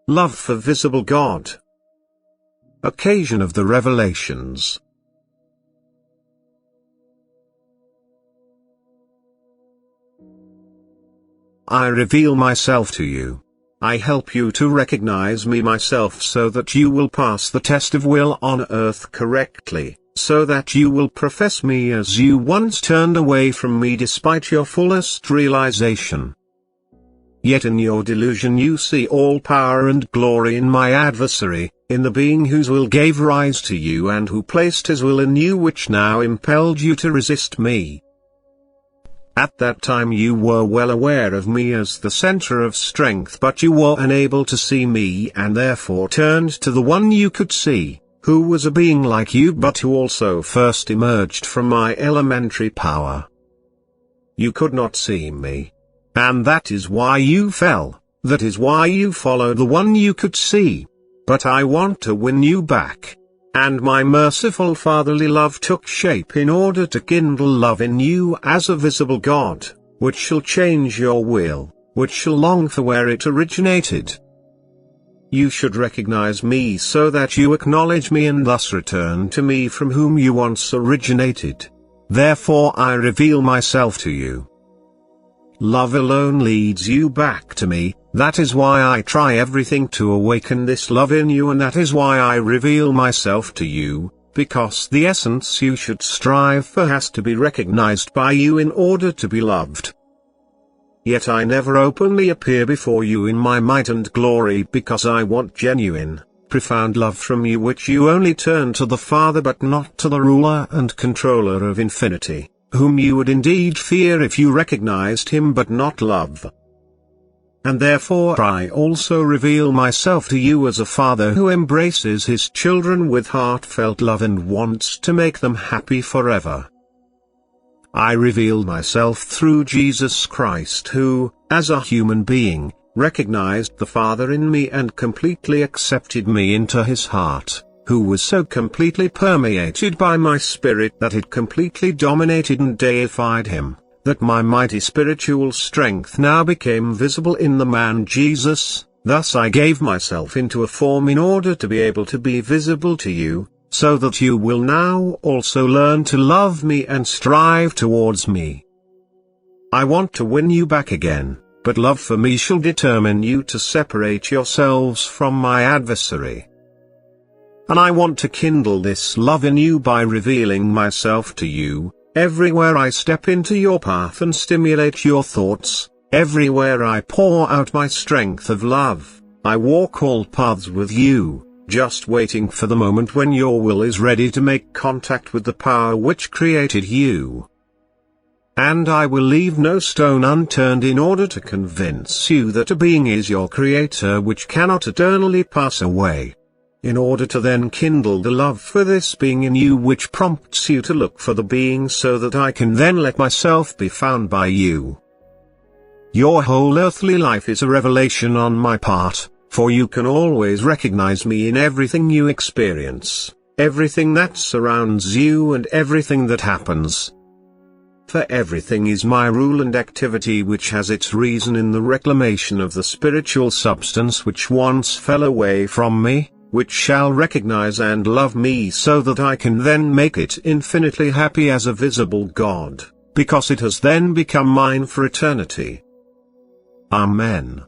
Love for visible God. Occasion of the revelations. I reveal myself to you. I help you to recognize me myself so that you will pass the test of will on earth correctly, so that you will profess me as you once turned away from me despite your fullest realization. Yet in your delusion you see all power and glory in my adversary, in the being whose will gave rise to you and who placed his will in you, which now impelled you to resist me. At that time you were well aware of me as the center of strength, but you were unable to see me and therefore turned to the one you could see, who was a being like you but who also first emerged from my elementary power. You could not see me. And that is why you fell, that is why you followed the one you could see. But I want to win you back. And my merciful fatherly love took shape in order to kindle love in you as a visible God, which shall change your will, which shall long for where it originated. You should recognize me so that you acknowledge me and thus return to me from whom you once originated. Therefore I reveal myself to you. Love alone leads you back to me. That is why I try everything to awaken this love in you, and that is why I reveal myself to you, because the essence you should strive for has to be recognized by you in order to be loved. Yet I never openly appear before you in my might and glory because I want genuine, profound love from you, which you only turn to the Father but not to the ruler and controller of infinity, whom you would indeed fear if you recognized him but not love. And therefore I also reveal myself to you as a father who embraces his children with heartfelt love and wants to make them happy forever. I reveal myself through Jesus Christ, who, as a human being, recognized the Father in me and completely accepted me into his heart, who was so completely permeated by my spirit that it completely dominated and deified him, that my mighty spiritual strength now became visible in the man Jesus. Thus I gave myself into a form in order to be able to be visible to you, so that you will now also learn to love me and strive towards me. I want to win you back again, but love for me shall determine you to separate yourselves from my adversary. And I want to kindle this love in you by revealing myself to you. Everywhere I step into your path and stimulate your thoughts, everywhere I pour out my strength of love, I walk all paths with you, just waiting for the moment when your will is ready to make contact with the power which created you. And I will leave no stone unturned in order to convince you that a being is your creator which cannot eternally pass away. In order to then kindle the love for this being in you which prompts you to look for the being so that I can then let myself be found by you. Your whole earthly life is a revelation on my part, for you can always recognize me in everything you experience, everything that surrounds you and everything that happens. For everything is my rule and activity which has its reason in the reclamation of the spiritual substance which once fell away from me, which shall recognize and love me so that I can then make it infinitely happy as a visible God, because it has then become mine for eternity. Amen.